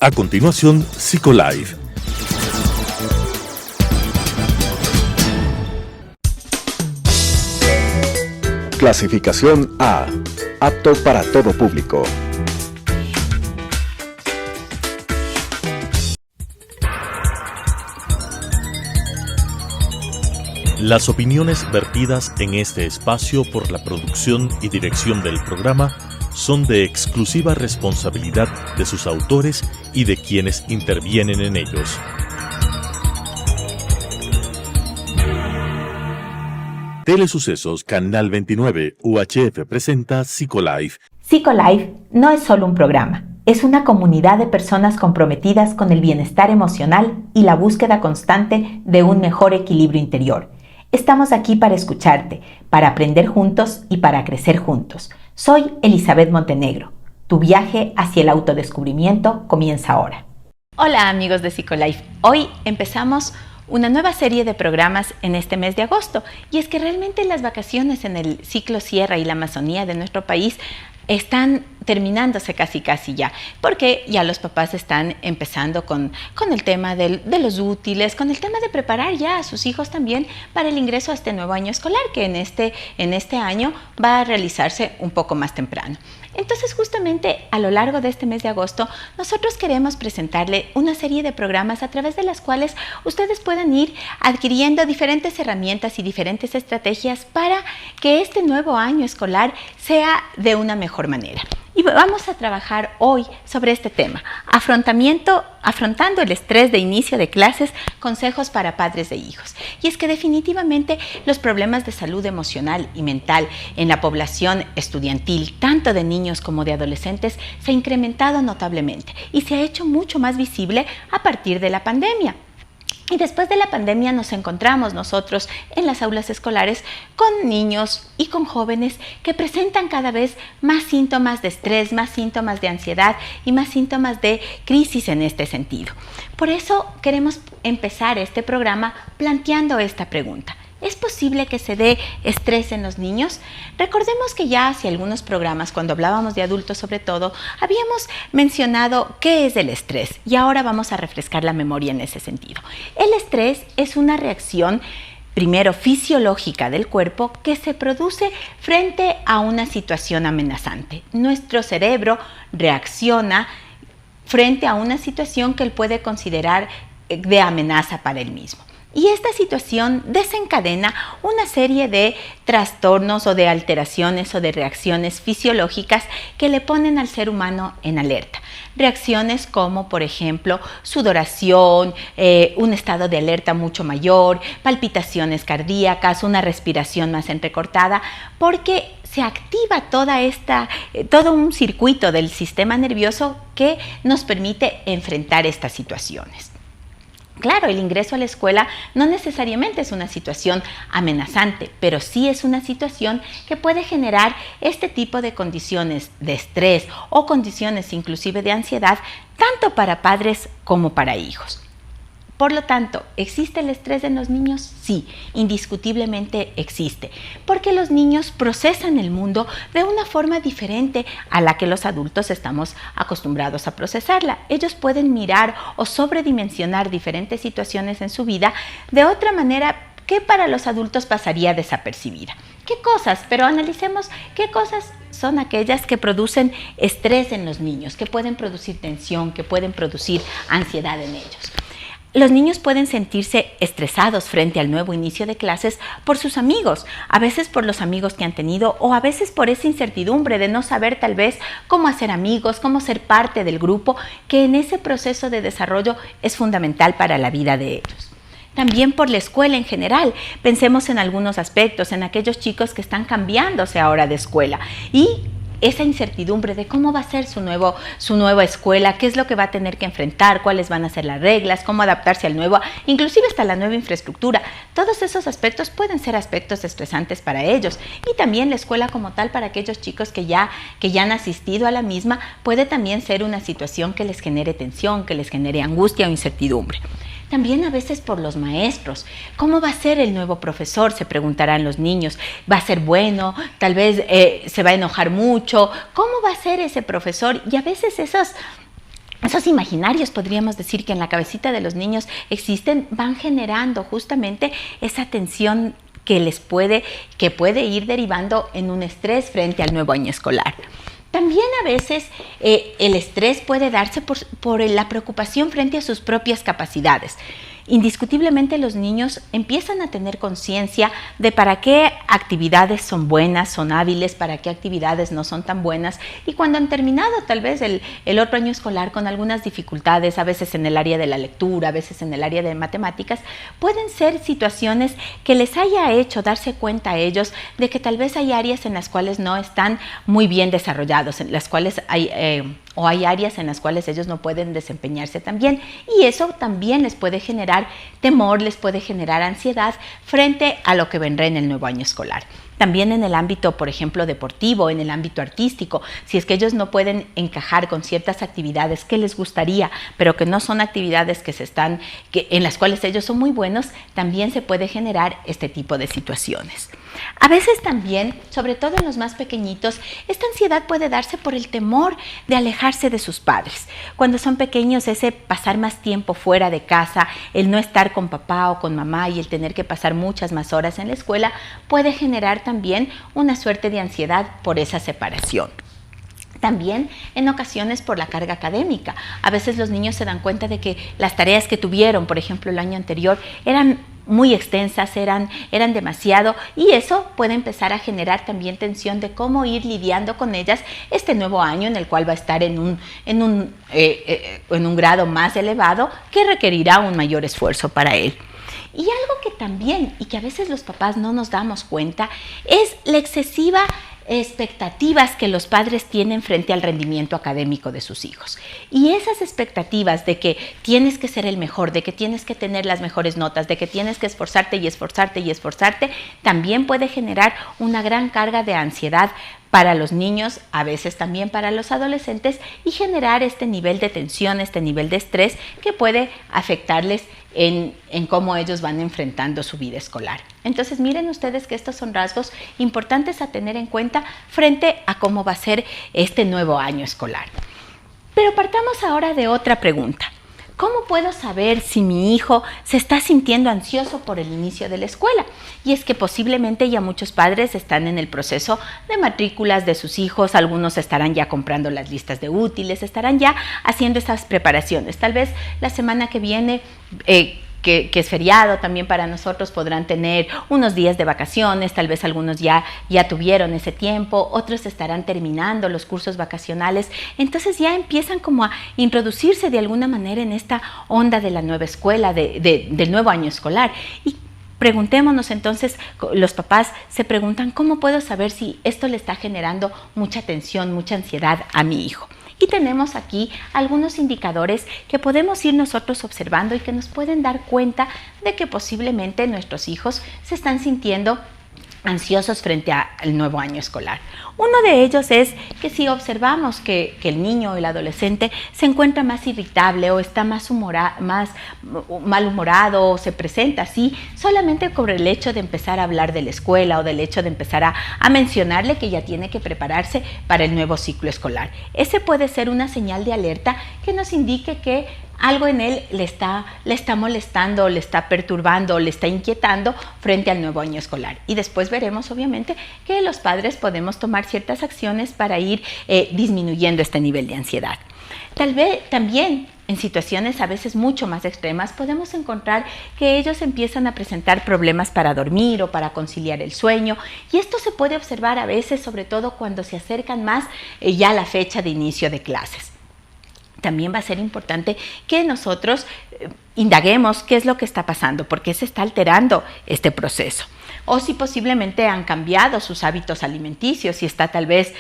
A continuación, Psicolife. Clasificación A. Apto para todo público. Las opiniones vertidas en este espacio por la producción y dirección del programa son de exclusiva responsabilidad de sus autores y de quienes intervienen en ellos. Telesucesos Canal 29 UHF presenta Psicolife. Psicolife no es solo un programa, es una comunidad de personas comprometidas con el bienestar emocional y la búsqueda constante de un mejor equilibrio interior. Estamos aquí para escucharte, para aprender juntos y para crecer juntos. Soy Elizabeth Montenegro. Tu viaje hacia el autodescubrimiento comienza ahora. Hola amigos de Psicolife. Hoy empezamos una nueva serie de programas en este mes de agosto. Y es que realmente las vacaciones en el ciclo Sierra y la Amazonía de nuestro país están terminándose casi ya, porque ya los papás están empezando con el tema de los útiles, con el tema de preparar ya a sus hijos también para el ingreso a este nuevo año escolar, que en este año va a realizarse un poco más temprano. Entonces, justamente a lo largo de este mes de agosto, nosotros queremos presentarle una serie de programas a través de las cuales ustedes puedan ir adquiriendo diferentes herramientas y diferentes estrategias para que este nuevo año escolar sea de una mejor manera. Y vamos a trabajar hoy sobre este tema, afrontando el estrés de inicio de clases, consejos para padres de hijos. Y es que definitivamente los problemas de salud emocional y mental en la población estudiantil, tanto de niños como de adolescentes, se ha incrementado notablemente y se ha hecho mucho más visible a partir de la pandemia. Y después de la pandemia nos encontramos nosotros en las aulas escolares con niños y con jóvenes que presentan cada vez más síntomas de estrés, más síntomas de ansiedad y más síntomas de crisis en este sentido. Por eso queremos empezar este programa planteando esta pregunta. ¿Es posible que se dé estrés en los niños? Recordemos que ya hace algunos programas, cuando hablábamos de adultos sobre todo, habíamos mencionado qué es el estrés y ahora vamos a refrescar la memoria en ese sentido. El estrés es una reacción, primero fisiológica del cuerpo, que se produce frente a una situación amenazante. Nuestro cerebro reacciona frente a una situación que él puede considerar de amenaza para él mismo. Y esta situación desencadena una serie de trastornos o de alteraciones o de reacciones fisiológicas que le ponen al ser humano en alerta. Reacciones como, por ejemplo, sudoración, un estado de alerta mucho mayor, palpitaciones cardíacas, una respiración más entrecortada, porque se activa todo un circuito del sistema nervioso que nos permite enfrentar estas situaciones. Claro, el ingreso a la escuela no necesariamente es una situación amenazante, pero sí es una situación que puede generar este tipo de condiciones de estrés o condiciones inclusive de ansiedad, tanto para padres como para hijos. Por lo tanto, ¿existe el estrés en los niños? Sí, indiscutiblemente existe, porque los niños procesan el mundo de una forma diferente a la que los adultos estamos acostumbrados a procesarla. Ellos pueden mirar o sobredimensionar diferentes situaciones en su vida de otra manera que para los adultos pasaría desapercibida. ¿Qué cosas? Pero analicemos qué cosas son aquellas que producen estrés en los niños, que pueden producir tensión, que pueden producir ansiedad en ellos. Los niños pueden sentirse estresados frente al nuevo inicio de clases por sus amigos, a veces por los amigos que han tenido o a veces por esa incertidumbre de no saber tal vez cómo hacer amigos, cómo ser parte del grupo, que en ese proceso de desarrollo es fundamental para la vida de ellos. También por la escuela en general. Pensemos en algunos aspectos, en aquellos chicos que están cambiándose ahora de escuela y esa incertidumbre de cómo va a ser su nueva escuela, qué es lo que va a tener que enfrentar, cuáles van a ser las reglas, cómo adaptarse al nuevo, inclusive hasta la nueva infraestructura. Todos esos aspectos pueden ser aspectos estresantes para ellos. Y también la escuela como tal, para aquellos chicos que ya han asistido a la misma, puede también ser una situación que les genere tensión, que les genere angustia o incertidumbre. También a veces por los maestros. ¿Cómo va a ser el nuevo profesor? Se preguntarán los niños. ¿Va a ser bueno? Tal vez se va a enojar mucho. ¿Cómo va a ser ese profesor? Y a veces esos imaginarios, podríamos decir, que en la cabecita de los niños existen, van generando justamente esa tensión que puede ir derivando en un estrés frente al nuevo año escolar. También a veces el estrés puede darse por la preocupación frente a sus propias capacidades. Indiscutiblemente los niños empiezan a tener conciencia de para qué actividades son buenas, son hábiles, para qué actividades no son tan buenas, y cuando han terminado tal vez el otro año escolar con algunas dificultades, a veces en el área de la lectura, a veces en el área de matemáticas, pueden ser situaciones que les haya hecho darse cuenta a ellos de que tal vez hay áreas en las cuales no están muy bien desarrollados, en las cuales hay áreas en las cuales ellos no pueden desempeñarse tan bien, y eso también les puede generar temor, les puede generar ansiedad frente a lo que vendrá en el nuevo año escolar. También en el ámbito, por ejemplo, deportivo, en el ámbito artístico, si es que ellos no pueden encajar con ciertas actividades que les gustaría, pero que no son actividades en las cuales ellos son muy buenos, también se puede generar este tipo de situaciones. A veces también, sobre todo en los más pequeñitos, esta ansiedad puede darse por el temor de alejarse de sus padres. Cuando son pequeños, ese pasar más tiempo fuera de casa, el no estar con papá o con mamá y el tener que pasar muchas más horas en la escuela, puede generar también una suerte de ansiedad por esa separación. También en ocasiones por la carga académica. A veces los niños se dan cuenta de que las tareas que tuvieron, por ejemplo, el año anterior, eran muy extensas, eran demasiado, y eso puede empezar a generar también tensión de cómo ir lidiando con ellas este nuevo año en el cual va a estar en un grado más elevado que requerirá un mayor esfuerzo para él. Y algo que también, y que a veces los papás no nos damos cuenta, es la excesiva expectativas que los padres tienen frente al rendimiento académico de sus hijos. Y esas expectativas de que tienes que ser el mejor, de que tienes que tener las mejores notas, de que tienes que esforzarte y esforzarte y esforzarte, también puede generar una gran carga de ansiedad para los niños, a veces también para los adolescentes, y generar este nivel de tensión, este nivel de estrés que puede afectarles en cómo ellos van enfrentando su vida escolar. Entonces miren ustedes que estos son rasgos importantes a tener en cuenta frente a cómo va a ser este nuevo año escolar. Pero partamos ahora de otra pregunta. ¿Cómo puedo saber si mi hijo se está sintiendo ansioso por el inicio de la escuela? Y es que posiblemente ya muchos padres están en el proceso de matrículas de sus hijos, algunos estarán ya comprando las listas de útiles, estarán ya haciendo esas preparaciones. Tal vez la semana que viene, que es feriado también para nosotros, podrán tener unos días de vacaciones, tal vez algunos ya tuvieron ese tiempo, otros estarán terminando los cursos vacacionales, entonces ya empiezan como a introducirse de alguna manera en esta onda de la nueva escuela, del nuevo año escolar. Y preguntémonos entonces, los papás se preguntan, ¿cómo puedo saber si esto le está generando mucha tensión, mucha ansiedad a mi hijo? Y tenemos aquí algunos indicadores que podemos ir nosotros observando y que nos pueden dar cuenta de que posiblemente nuestros hijos se están sintiendo ansiosos frente al nuevo año escolar. Uno de ellos es que si observamos que el niño o el adolescente se encuentra más irritable o está más malhumorado o se presenta así solamente por el hecho de empezar a hablar de la escuela o del hecho de empezar a mencionarle que ya tiene que prepararse para el nuevo ciclo escolar. Ese puede ser una señal de alerta que nos indique que algo en él le está molestando, le está perturbando, le está inquietando frente al nuevo año escolar. Y después veremos, obviamente, que los padres podemos tomar ciertas acciones para ir disminuyendo este nivel de ansiedad. Tal vez también en situaciones a veces mucho más extremas podemos encontrar que ellos empiezan a presentar problemas para dormir o para conciliar el sueño, y esto se puede observar a veces, sobre todo cuando se acercan más ya a la fecha de inicio de clases. También va a ser importante que nosotros indaguemos qué es lo que está pasando, por qué se está alterando este proceso, o si posiblemente han cambiado sus hábitos alimenticios, si está tal vez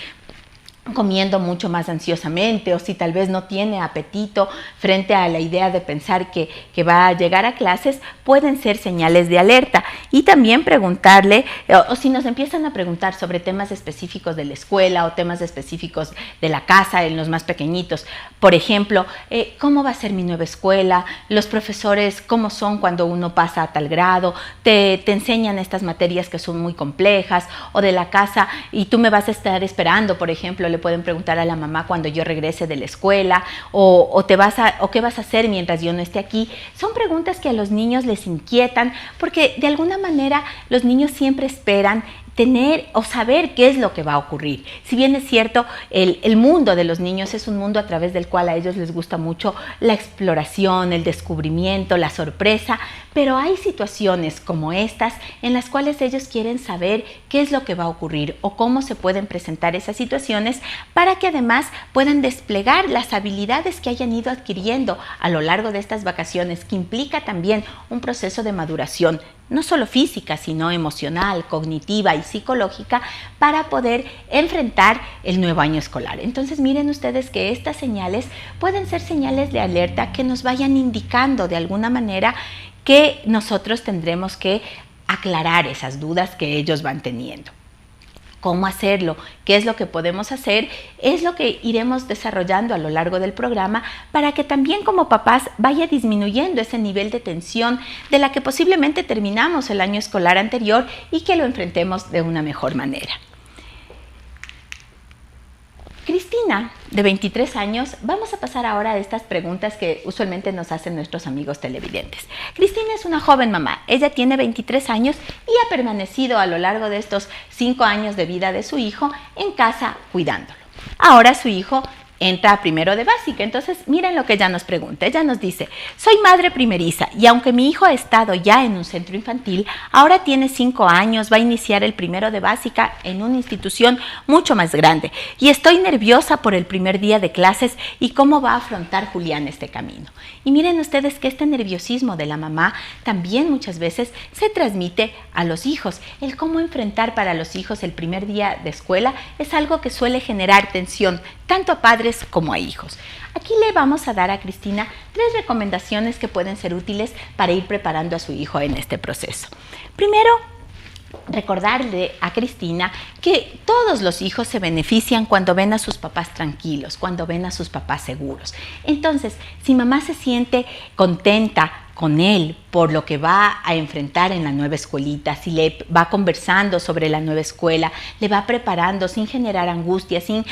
comiendo mucho más ansiosamente, o si tal vez no tiene apetito frente a la idea de pensar que va a llegar a clases, pueden ser señales de alerta. Y también preguntarle, o si nos empiezan a preguntar sobre temas específicos de la escuela o temas específicos de la casa en los más pequeñitos. Por ejemplo, ¿cómo va a ser mi nueva escuela? Los profesores, ¿cómo son cuando uno pasa a tal grado? Te enseñan estas materias que son muy complejas, o de la casa, y tú me vas a estar esperando, por ejemplo, le pueden preguntar a la mamá cuando yo regrese de la escuela, o qué vas a hacer mientras yo no esté aquí. Son preguntas que a los niños les inquietan porque de alguna manera los niños siempre esperan tener o saber qué es lo que va a ocurrir. Si bien es cierto, el mundo de los niños es un mundo a través del cual a ellos les gusta mucho la exploración, el descubrimiento, la sorpresa, pero hay situaciones como estas en las cuales ellos quieren saber qué es lo que va a ocurrir o cómo se pueden presentar esas situaciones para que además puedan desplegar las habilidades que hayan ido adquiriendo a lo largo de estas vacaciones, que implica también un proceso de maduración, no solo física, sino emocional, cognitiva y psicológica, para poder enfrentar el nuevo año escolar. Entonces miren ustedes que estas señales pueden ser señales de alerta que nos vayan indicando de alguna manera que nosotros tendremos que aclarar esas dudas que ellos van teniendo. ¿Cómo hacerlo? ¿Qué es lo que podemos hacer? Es lo que iremos desarrollando a lo largo del programa para que también como papás vaya disminuyendo ese nivel de tensión de la que posiblemente terminamos el año escolar anterior y que lo enfrentemos de una mejor manera. Cristina, de 23 años, vamos a pasar ahora a estas preguntas que usualmente nos hacen nuestros amigos televidentes. Cristina es una joven mamá, ella tiene 23 años y ha permanecido a lo largo de estos 5 años de vida de su hijo en casa cuidándolo. Ahora su hijo entra a primero de básica. Entonces, miren lo que ella nos pregunta. Ella nos dice: soy madre primeriza y aunque mi hijo ha estado ya en un centro infantil, ahora tiene 5 años, va a iniciar el primero de básica en una institución mucho más grande y estoy nerviosa por el primer día de clases y cómo va a afrontar Julián este camino. Y miren ustedes que este nerviosismo de la mamá también muchas veces se transmite a los hijos. El cómo enfrentar para los hijos el primer día de escuela es algo que suele generar tensión tanto a padres como a hijos. Aquí le vamos a dar a Cristina 3 recomendaciones que pueden ser útiles para ir preparando a su hijo en este proceso. Primero, recordarle a Cristina que todos los hijos se benefician cuando ven a sus papás tranquilos, cuando ven a sus papás seguros. Entonces, si mamá se siente contenta con él por lo que va a enfrentar en la nueva escuelita, si le va conversando sobre la nueva escuela, le va preparando sin generar angustia, sin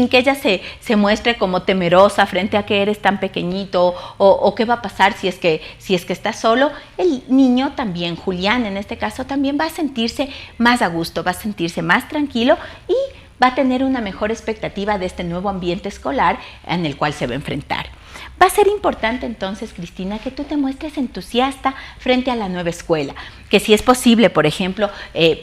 que ella se muestre como temerosa frente a que eres tan pequeñito o qué va a pasar si es que está solo, el niño también, Julián en este caso, también va a sentirse más a gusto, va a sentirse más tranquilo y va a tener una mejor expectativa de este nuevo ambiente escolar en el cual se va a enfrentar. Va a ser importante entonces, Cristina, que tú te muestres entusiasta frente a la nueva escuela, que si es posible, por ejemplo,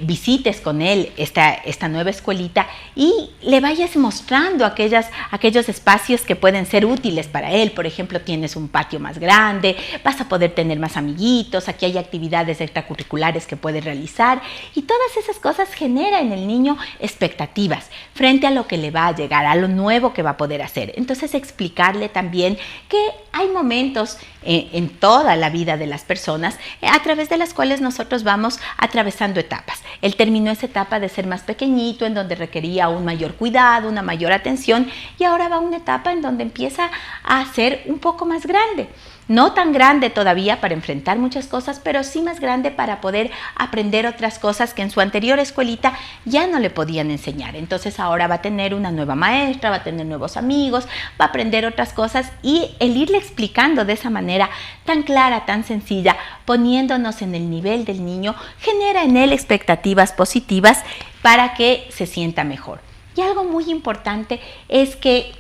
visites con él esta nueva escuelita y le vayas mostrando aquellos espacios que pueden ser útiles para él. Por ejemplo, tienes un patio más grande, vas a poder tener más amiguitos, aquí hay actividades extracurriculares que puedes realizar y todas esas cosas generan en el niño expectativas frente a lo que le va a llegar, a lo nuevo que va a poder hacer. Entonces, explicarle también que hay momentos en toda la vida de las personas a través de las cuales nosotros vamos atravesando etapas. Él terminó esa etapa de ser más pequeñito, en donde requería un mayor cuidado, una mayor atención, y ahora va a una etapa en donde empieza a ser un poco más grande. No tan grande todavía para enfrentar muchas cosas, pero sí más grande para poder aprender otras cosas que en su anterior escuelita ya no le podían enseñar. Entonces ahora va a tener una nueva maestra, va a tener nuevos amigos, va a aprender otras cosas y el irle explicando de esa manera tan clara, tan sencilla, poniéndonos en el nivel del niño, genera en él expectativas positivas para que se sienta mejor. Y algo muy importante es que,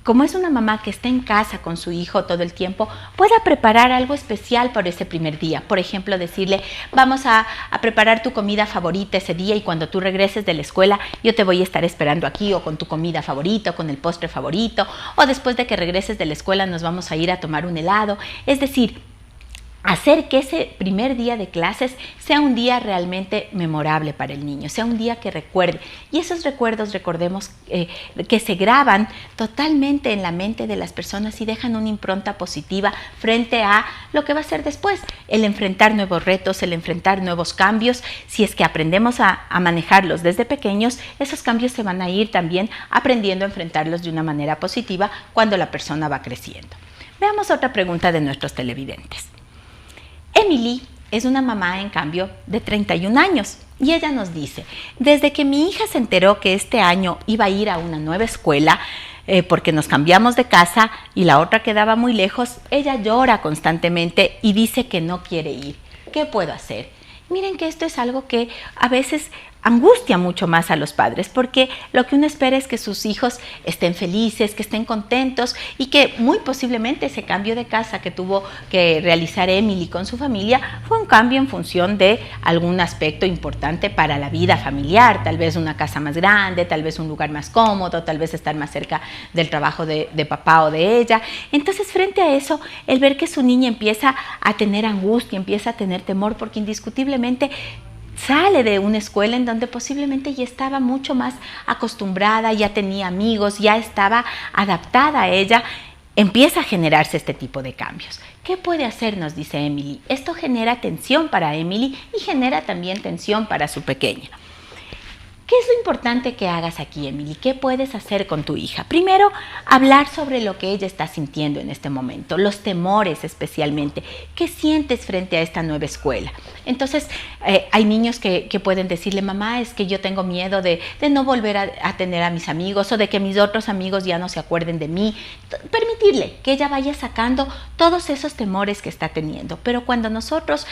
como es una mamá que está en casa con su hijo todo el tiempo, pueda preparar algo especial para ese primer día. Por ejemplo, decirle: vamos a preparar tu comida favorita ese día y cuando tú regreses de la escuela yo te voy a estar esperando aquí, o con tu comida favorita, o con el postre favorito, o después de que regreses de la escuela nos vamos a ir a tomar un helado. Es decir, hacer que ese primer día de clases sea un día realmente memorable para el niño, sea un día que recuerde. Y esos recuerdos, recordemos, que se graban totalmente en la mente de las personas y dejan una impronta positiva frente a lo que va a ser después. El enfrentar nuevos retos, el enfrentar nuevos cambios. Si es que aprendemos a manejarlos desde pequeños, esos cambios se van a ir también aprendiendo a enfrentarlos de una manera positiva cuando la persona va creciendo. Veamos otra pregunta de nuestros televidentes. Emily es una mamá, en cambio, de 31 años. Y ella nos dice, desde que mi hija se enteró que este año iba a ir a una nueva escuela, porque nos cambiamos de casa y la otra quedaba muy lejos, ella llora constantemente y dice que no quiere ir. ¿Qué puedo hacer? Miren que esto es algo que a veces angustia mucho más a los padres, porque lo que uno espera es que sus hijos estén felices, que estén contentos y que muy posiblemente ese cambio de casa que tuvo que realizar Emily con su familia fue un cambio en función de algún aspecto importante para la vida familiar, tal vez una casa más grande, tal vez un lugar más cómodo, tal vez estar más cerca del trabajo de papá o de ella. Entonces, frente a eso, el ver que su niña empieza a tener angustia, empieza a tener temor, porque indiscutiblemente sale de una escuela en donde posiblemente ya estaba mucho más acostumbrada, ya tenía amigos, ya estaba adaptada a ella, empieza a generarse este tipo de cambios. ¿Qué puede hacer?, nos dice Emily. Esto genera tensión para Emily y genera también tensión para su pequeña. ¿Qué es lo importante que hagas aquí, Emily? ¿Qué puedes hacer con tu hija? Primero, hablar sobre lo que ella está sintiendo en este momento, los temores especialmente. ¿Qué sientes frente a esta nueva escuela? Entonces, hay niños que pueden decirle, mamá, es que yo tengo miedo de no volver a tener a mis amigos o de que mis otros amigos ya no se acuerden de mí. Permitirle que ella vaya sacando todos esos temores que está teniendo. Pero cuando nosotros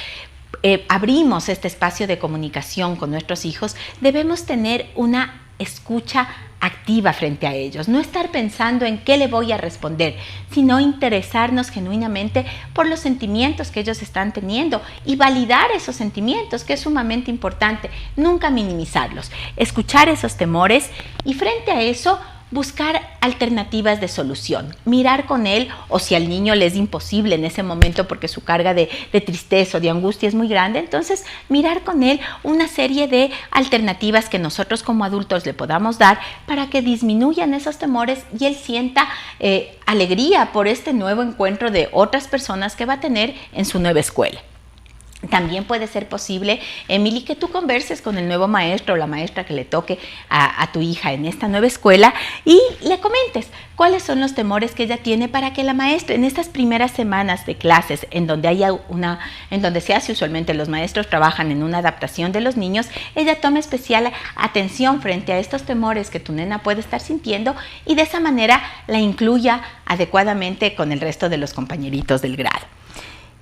abrimos este espacio de comunicación con nuestros hijos, debemos tener una escucha activa frente a ellos, no estar pensando en qué le voy a responder, sino interesarnos genuinamente por los sentimientos que ellos están teniendo y validar esos sentimientos, que es sumamente importante, nunca minimizarlos, escuchar esos temores y frente a eso buscar alternativas de solución, mirar con él, o si al niño le es imposible en ese momento porque su carga de tristeza o de angustia es muy grande, entonces mirar con él una serie de alternativas que nosotros como adultos le podamos dar para que disminuyan esos temores y él sienta alegría por este nuevo encuentro de otras personas que va a tener en su nueva escuela. También puede ser posible, Emily, que tú converses con el nuevo maestro o la maestra que le toque a tu hija en esta nueva escuela y le comentes cuáles son los temores que ella tiene para que la maestra en estas primeras semanas de clases en donde se hace usualmente, los maestros trabajan en una adaptación de los niños, ella tome especial atención frente a estos temores que tu nena puede estar sintiendo y de esa manera la incluya adecuadamente con el resto de los compañeritos del grado.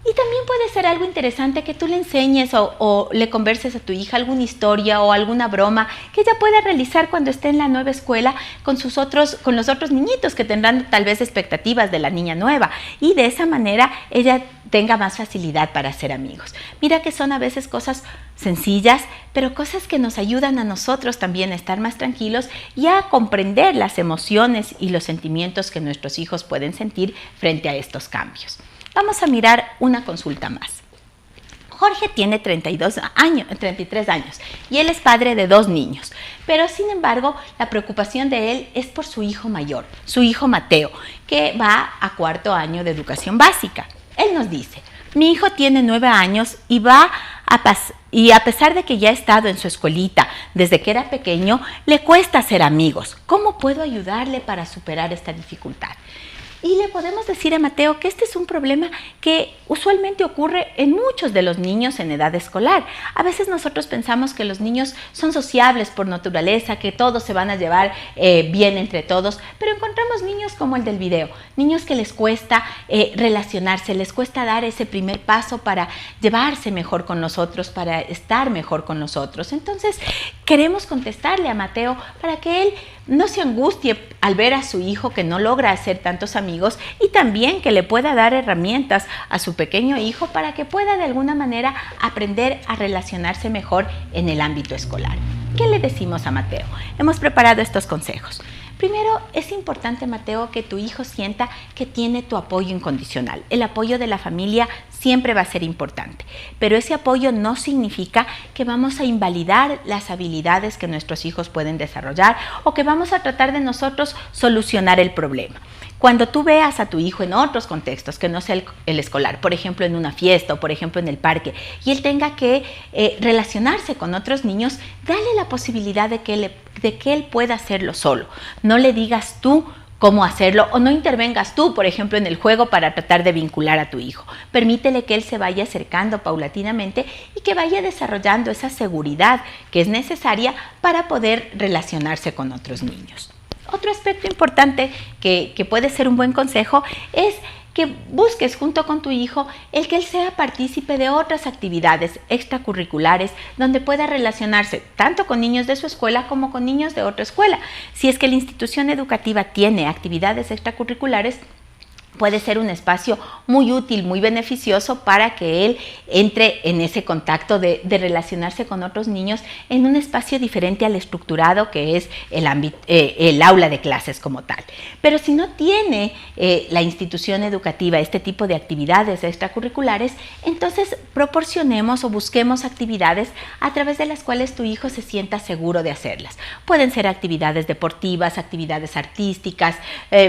Y también puede ser algo interesante que tú le enseñes o le converses a tu hija alguna historia o alguna broma que ella pueda realizar cuando esté en la nueva escuela con los otros niñitos que tendrán tal vez expectativas de la niña nueva y de esa manera ella tenga más facilidad para hacer amigos. Mira que son a veces cosas sencillas, pero cosas que nos ayudan a nosotros también a estar más tranquilos y a comprender las emociones y los sentimientos que nuestros hijos pueden sentir frente a estos cambios. Vamos a mirar una consulta más. Jorge tiene 33 años y él es padre de 2 niños, pero sin embargo la preocupación de él es por su hijo mayor, su hijo Mateo, que va a 4º año de educación básica. Él nos dice, mi hijo tiene 9 años y a pesar de que ya ha estado en su escuelita desde que era pequeño, le cuesta hacer amigos. ¿Cómo puedo ayudarle para superar esta dificultad? Y le podemos decir a Mateo que este es un problema que usualmente ocurre en muchos de los niños en edad escolar. A veces nosotros pensamos que los niños son sociables por naturaleza, que todos se van a llevar bien entre todos, pero encontramos niños como el del video, niños que les cuesta relacionarse, les cuesta dar ese primer paso para llevarse mejor con nosotros, para estar mejor con nosotros. Entonces, queremos contestarle a Mateo para que él no se angustie al ver a su hijo que no logra hacer tantos amigos y también que le pueda dar herramientas a su pequeño hijo para que pueda de alguna manera aprender a relacionarse mejor en el ámbito escolar. ¿Qué le decimos a Mateo? Hemos preparado estos consejos. Primero, es importante, Mateo, que tu hijo sienta que tiene tu apoyo incondicional. El apoyo de la familia siempre va a ser importante, pero ese apoyo no significa que vamos a invalidar las habilidades que nuestros hijos pueden desarrollar o que vamos a tratar de nosotros solucionar el problema. Cuando tú veas a tu hijo en otros contextos, que no sea el escolar, por ejemplo en una fiesta o por ejemplo en el parque, y él tenga que relacionarse con otros niños, dale la posibilidad de que él pueda hacerlo solo. No le digas tú cómo hacerlo, o no intervengas tú, por ejemplo, en el juego para tratar de vincular a tu hijo. Permítele que él se vaya acercando paulatinamente y que vaya desarrollando esa seguridad que es necesaria para poder relacionarse con otros niños. Otro aspecto importante que puede ser un buen consejo es que busques junto con tu hijo el que él sea partícipe de otras actividades extracurriculares donde pueda relacionarse tanto con niños de su escuela como con niños de otra escuela. Si es que la institución educativa tiene actividades extracurriculares, puede ser un espacio muy útil, muy beneficioso para que él entre en ese contacto de relacionarse con otros niños en un espacio diferente al estructurado que es el aula de clases como tal. Pero si no tiene la institución educativa este tipo de actividades extracurriculares, entonces proporcionemos o busquemos actividades a través de las cuales tu hijo se sienta seguro de hacerlas. Pueden ser actividades deportivas, actividades artísticas,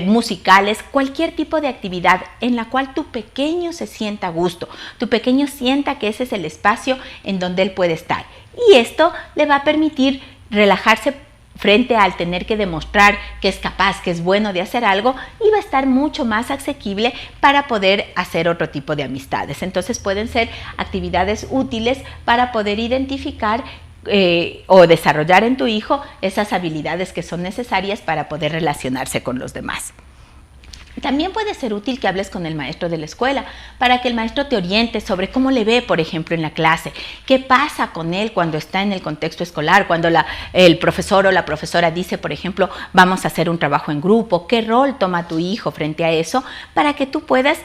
musicales, cualquier tipo de actividad en la cual tu pequeño se sienta a gusto, tu pequeño sienta que ese es el espacio en donde él puede estar. Y esto le va a permitir relajarse frente al tener que demostrar que es capaz, que es bueno de hacer algo, y va a estar mucho más asequible para poder hacer otro tipo de amistades. Entonces pueden ser actividades útiles para poder identificar o desarrollar en tu hijo esas habilidades que son necesarias para poder relacionarse con los demás. También puede ser útil que hables con el maestro de la escuela para que el maestro te oriente sobre cómo le ve, por ejemplo, en la clase, qué pasa con él cuando está en el contexto escolar, cuando el profesor o la profesora dice, por ejemplo, vamos a hacer un trabajo en grupo, qué rol toma tu hijo frente a eso, para que tú puedas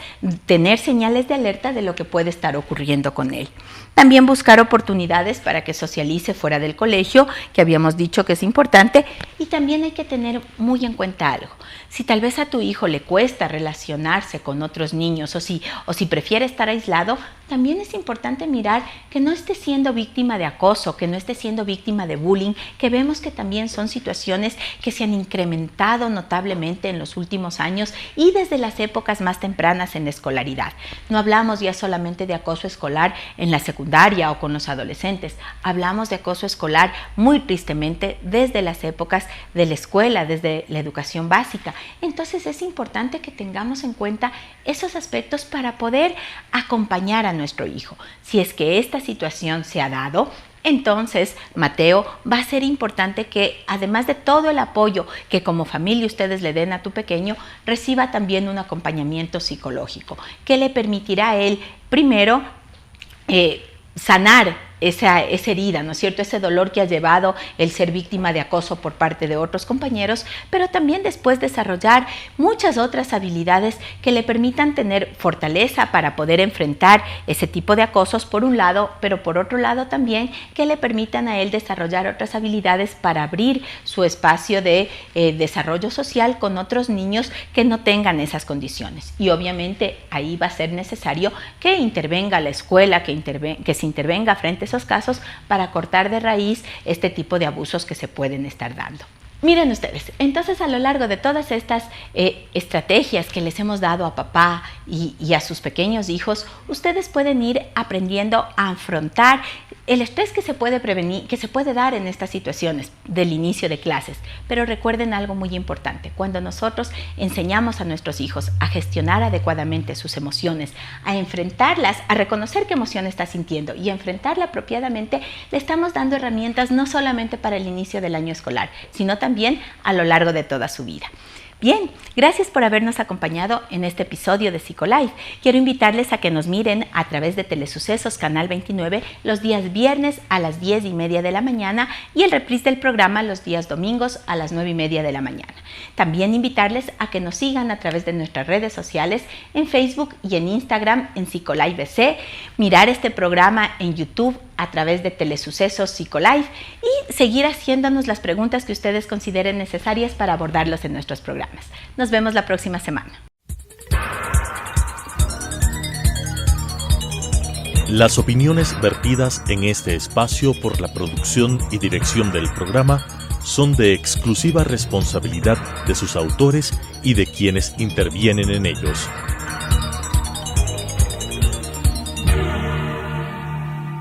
tener señales de alerta de lo que puede estar ocurriendo con él. También buscar oportunidades para que socialice fuera del colegio, que habíamos dicho que es importante, y también hay que tener muy en cuenta algo. Si tal vez a tu hijo le cuesta relacionarse con otros niños o si prefiere estar aislado, también es importante mirar que no esté siendo víctima de acoso, que no esté siendo víctima de bullying, que vemos que también son situaciones que se han incrementado notablemente en los últimos años y desde las épocas más tempranas en la escolaridad. No hablamos ya solamente de acoso escolar en la secundaria o con los adolescentes, hablamos de acoso escolar muy tristemente desde las épocas de la escuela, desde la educación básica. Entonces es importante que tengamos en cuenta esos aspectos para poder acompañar a nuestro hijo. Si es que esta situación se ha dado, entonces, Mateo, va a ser importante que, además de todo el apoyo que como familia ustedes le den a tu pequeño, reciba también un acompañamiento psicológico que le permitirá a él, primero, sanar esa herida, ¿no es cierto? Ese dolor que ha llevado el ser víctima de acoso por parte de otros compañeros, pero también después desarrollar muchas otras habilidades que le permitan tener fortaleza para poder enfrentar ese tipo de acosos por un lado, pero por otro lado también que le permitan a él desarrollar otras habilidades para abrir su espacio de desarrollo social con otros niños que no tengan esas condiciones. Y obviamente ahí va a ser necesario que intervenga la escuela, que se intervenga frente esos casos para cortar de raíz este tipo de abusos que se pueden estar dando. Miren ustedes, entonces a lo largo de todas estas estrategias que les hemos dado a papá y a sus pequeños hijos, ustedes pueden ir aprendiendo a afrontar el estrés que se puede prevenir, que se puede dar en estas situaciones del inicio de clases. Pero recuerden algo muy importante: cuando nosotros enseñamos a nuestros hijos a gestionar adecuadamente sus emociones, a enfrentarlas, a reconocer qué emoción está sintiendo y a enfrentarla apropiadamente, le estamos dando herramientas no solamente para el inicio del año escolar, sino también a lo largo de toda su vida. Bien, gracias por habernos acompañado en este episodio de Psicolife. Quiero invitarles a que nos miren a través de Telesucesos Canal 29 los días viernes a las 10:30 de la mañana y el reprise del programa los días domingos a las 9:30 de la mañana. También invitarles a que nos sigan a través de nuestras redes sociales en Facebook y en Instagram en Psicolife BC, mirar este programa en YouTube a través de Telesucesos Psicolife y seguir haciéndonos las preguntas que ustedes consideren necesarias para abordarlos en nuestros programas. Nos vemos la próxima semana. Las opiniones vertidas en este espacio por la producción y dirección del programa son de exclusiva responsabilidad de sus autores y de quienes intervienen en ellos.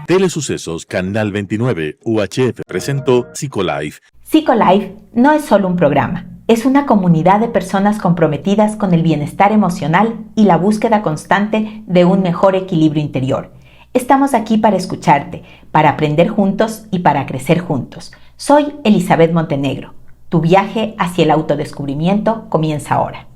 Telesucesos Canal 29 UHF presentó Psicolife. Psicolife no es solo un programa, Es una comunidad de personas comprometidas con el bienestar emocional y la búsqueda constante de un mejor equilibrio interior. Estamos aquí para escucharte, para aprender juntos y para crecer juntos. Soy Elizabeth Montenegro. Tu viaje hacia el autodescubrimiento comienza ahora.